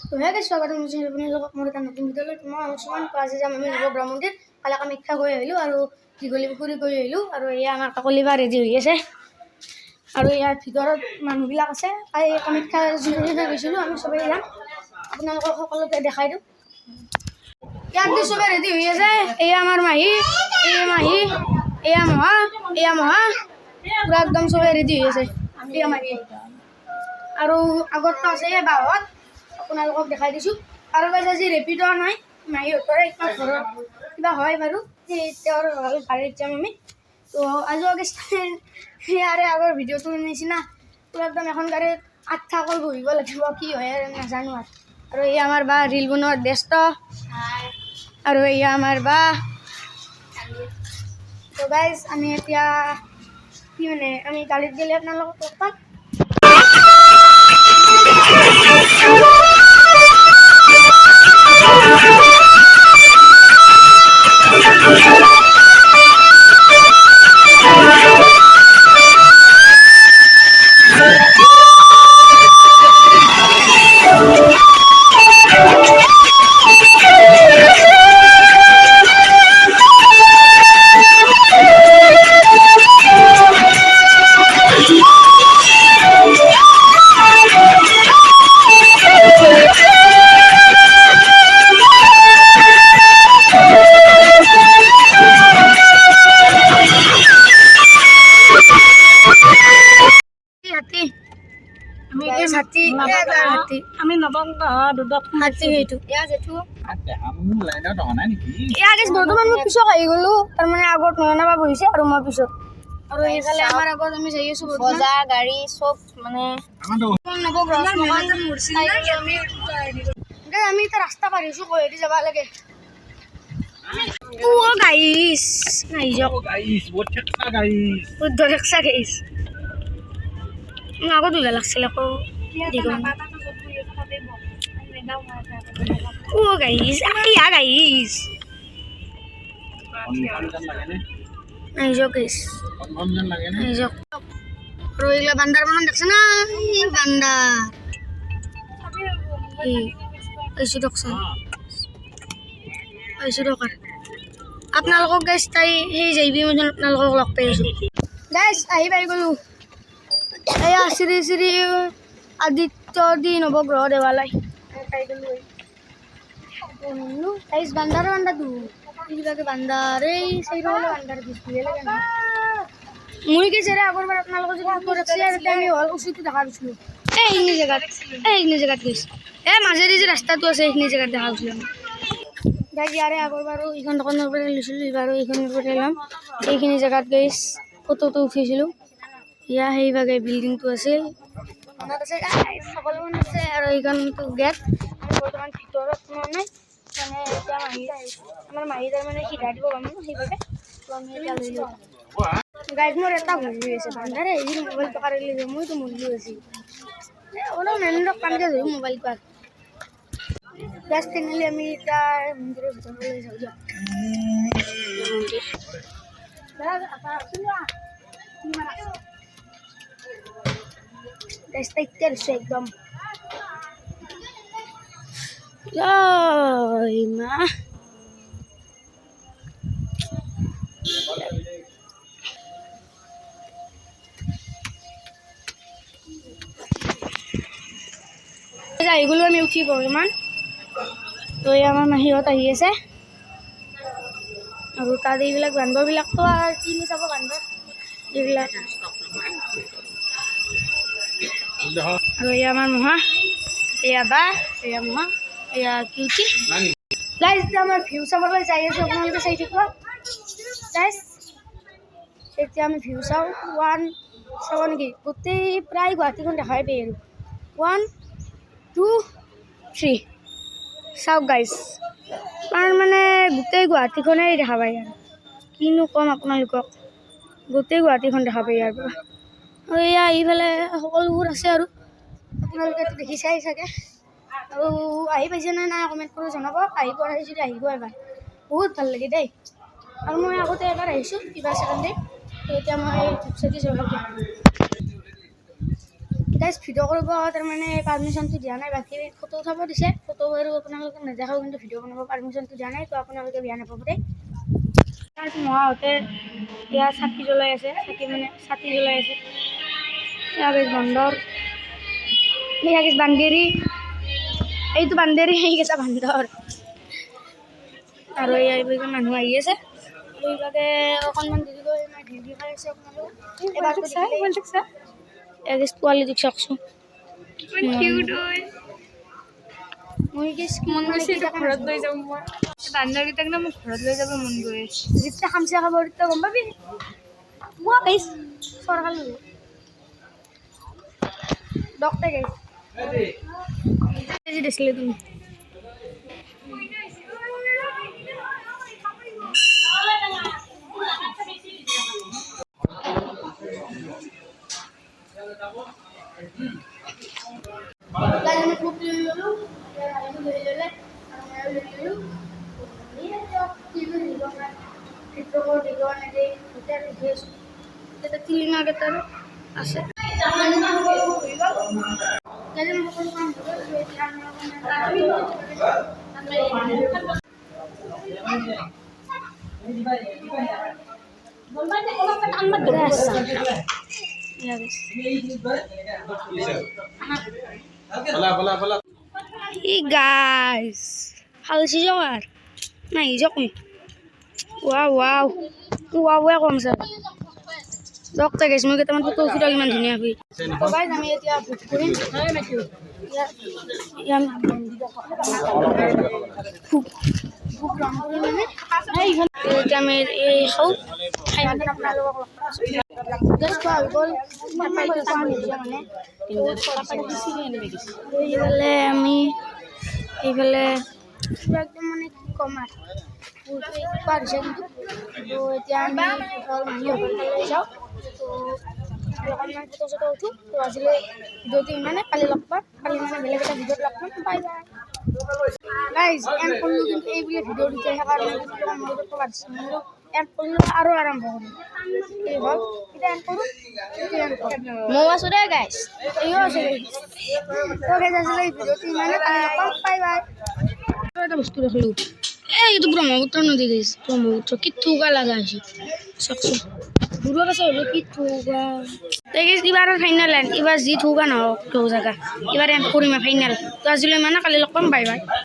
তো হে গাইছ স্বাগতম জনাইছোঁ আপোনালোকক মোৰ এটা নতুন ভিডিঅ'লৈ। মই অনুষ্মান আজি যাম আমি নৱগ্ৰহ মন্দিৰ কালি কামাখ্যা গৈ আহিলোঁ আৰু দীঘলী পুখুৰী গৈ আহিলোঁ আৰু এয়া আমাৰ কাকলিবা ৰেডি হৈ আছে আৰু ইয়াৰ ভিতৰত মানুহবিলাক আছে। এই কামাখ্যা যোনদিনা গৈছিলোঁ আমি চবেই যাম, আপোনালোকক সকলোকে দেখাই দিওঁ। ইয়াত চবেই ৰেডি হৈ আছে। এয়া আমাৰ মাহী, এয়া মাহী, এয়া মহা, এয়া মহা, পুৰা একদম চবেই ৰেডি হৈ আছে। এয়া মাহী আৰু আগততো আছে বাহঁত, আপোনালোকক দেখাই দিছোঁ। আৰু গাইছ আজি ৰেপিড' নাই, মাহীহঁতৰে ঘৰৰ কিবা হয় বাৰু, সেই তেওঁৰ গাড়ীত যাম আমি। তো আজিও সেয়াৰে আগৰ ভিডিঅ'টোৰ নিচিনা পুৰা একদম এখন গাড়ীত 8টা অকল বহিব লাগিব, কি হয় আৰু নাজানো আৰু এই আমাৰ বা ৰিল বনোৱাত ব্যস্ত আৰু এয়া আমাৰ বা। তো গাইজ আমি এতিয়া কি মানে আমি গাড়ীত গ'লে আপোনালোকক লগ পাম। আমি বৰ্তমান মই পিছত আহি গ'লো, তাৰমানে আগত নয়নবা বহিছে আৰু মই পিছত। আৰু এইফালে আমাৰ আগত আমি যাই আছোঁ বজাৰ গাড়ী চব মানে আমি এতিয়া ৰাস্তা পাৰিছোঁ, কৈদি যাব লাগে। গাইছ আগত উজা লাগছিল আকৌ গাইছ গাইছ আৰু এইগিলা বান্দাৰ মান দেখছে না, বান্দাৰ আপোনালোকক গাইছ তাই সেই যাইবি মই আপোনালোকক লগ পাই আছোঁ। গাইছ আহি পাই গ'লোঁ। এয়া শ্ৰী শ্ৰী আদিত্য দি নৱগ্ৰহ দেৱালয় পাই গ'লোঁ। গাইছ বান্দাৰ বান্দাটো কিবাকে বান্দাৰ এই চাৰিফালে বান্দাৰ ঘূৰি লাগে নহয়। মই কি যেৰে আগৰবাৰ আপোনালোকৰ যদি ফটো ৰাখছে আৰু আমি হ'ল উচিতো দেখা পাইছিলোঁ এইখিনি জেগাত গৈছে মাজেদি যে ৰাস্তাটো আছে সেইখিনি জেগাত দেখা পাইছিলোঁ। গাইছ ইয়াৰে আগৰবাৰো এইখন দোকানৰ পৰা লৈছিলোঁ, এইবাৰো এইখনৰ পৰা ল'ম। এইখিনি জেগাত গাইছ ফটোটো উঠিছিলোঁ। ইয়া সেইভাগে বিল্ডিংটো আছিল, মনত আছে সকলো মনত আছে। আৰু এইখনটো গেট, আমি বৰ্তমান ভিতৰত সোমোৱা নাই, মানে এতিয়া আমাৰ মাহী তাৰমানে সিধা দিব পাম সেইভাগে। আমি এতিয়া লৈ লওঁ গাইড মোৰ এটা ভুল হৈ আছে ভাণ্ডাৰে এই মোবাইলটো কাঢ়ি লৈ মইতো মূল্য আছি অলপ মেনেণ্ডক কামকে ধৰি মোবাইলটো আৰু গাছ তেনেহ'লে আমি এতিয়া মন্দিৰৰ ভিতৰলৈ যাওঁ দিয়ক। একদম মা আহি গ'লো আমি উঠি বৰ্তমান। তো এই আমাৰ মাহীহঁত আহি আছে আৰু তাত এইবিলাক বান্দৰবিলাকতো আৰু কিনি চাব বান্দৰ এইবিলাক। আৰু এয়া আমাৰ মহা, এয়া বা, এয়া মহা, এয়া কিউটি। গাইছ এতিয়া আমাৰ ভিউ চাবলৈ যাই আছোঁ, আপোনালোকে চাই থাকিব। গাইছ এতিয়া আমি ভিউ চাওঁ, চাব নেকি গোটেই প্ৰায় গুৱাহাটীখন দেখাই পাই আৰু 1 2 3 চাওক গাইছ, কাৰণ মানে গোটেই গুৱাহাটীখনেই দেখা পায় আৰু কিনো ক'ম আপোনালোকক, গোটেই গুৱাহাটীখন দেখা পায় ইয়াৰ পৰা। আৰু এয়া এইফালে সকলোবোৰ আছে আৰু আপোনালোকেতো দেখি চাই চাগে। আৰু আহি পাইছে নে নাই কমেণ্ট কৰি জনাব। আহি পোৱা নাই যদি আহিব এবাৰ, বহুত ভাল লাগে দেই। আৰু মই আগতে এবাৰ আহিছোঁ কিবা ছেকেণ্ড ডে, তো এতিয়া মই ধূপচাকি জ্বলাব। গাইজ ভিডিঅ' কৰিব তাৰমানে পাৰ্মিশ্যনটো দিয়া নাই, বাকী ফটো উঠাব দিছে, ফটো আৰু আপোনালোকে নেদেখাও, কিন্তু ভিডিঅ' বনাব পাৰ্মিশ্যনটো দিয়া নাই, তো আপোনালোকে বেয়া নাপাব দেই। মহাহঁতে ইয়াৰ চাকি জ্বলাই আছে, ছাতি জ্বলাই আছে। ইয়াৰ বান্দৰ, ইয়াৰ বান্দেৰী, এইটো বান্দেৰী, সেইকেইটা বান্দৰ। আৰু এইবিলাক মানুহ আহি আছে, এইবিলাকে অকণমান দেৰিকৈ ভিডিঅ' খাই আছে আপোনালোকে। কোৱালিটি চাওকচোন, ঘৰত লৈ যাম মই বান্দৰকেইটাক ন, মোক ঘৰত লৈ যাব মন গৈ আছে। যেতিয়া খামচা খাব তেতিয়া গম পাবি। চৰকাৰ ডক্টৰ দিছিলে তুমি আছে। Guys, hal si Jawar, nah hijau nih, wow, welcome sir. Dokter guys, mau kita foto sudah gimana dunia bi? Guys, kami itu ya bukuin, yang kami kau, guys kau gol, এইফালে একদম মানে কি কম আৰু পাৰিছে কিন্তু তো এতিয়া আমি মাহীহঁতলৈ যাওঁ তো অকণমান ফটো চটো উঠোঁ তো আজিলৈ ভিডিঅ'টো ইমানে কালি লগ পাম কালি মানে বেলেগ এটা ভিডিঅ'ত লগ পাম বাই বাই গাইজ এণ্ড কৰিলোঁ কিন্তু এইবুলি ভিডিঅ' দি থকাৰ কাৰণে কিন্তু মই ক'ব দিছিলোঁ এণ্ড কৰিলোঁ আৰু আৰম্ভ কৰিম এই হ'ল এতিয়া এণ্ড কৰোঁ মই আছোঁ দে গাইজ এইও আছে তো গাইজ আজিলৈ ভিডিঅ'টো ইমানে কালি লগ পাম বাই বাই এটা বস্তু দেখিলোঁ এইটো ব্ৰহ্মপুত্ৰ নদী গাইজ ব্ৰহ্মপুত্ৰ কি থৌকা লগা হৈছে চাওকচোন দূৰত আছে হ'লেও কি থৌকা এইবাৰ ফাইনেল এণ্ড এইবাৰ যি থৌকা নহওক থৌ জেগা এইবাৰ এণ্ড কৰিম ফাইনেল তো আজিলৈ ইমানে কালি লগ পাম বাই বাই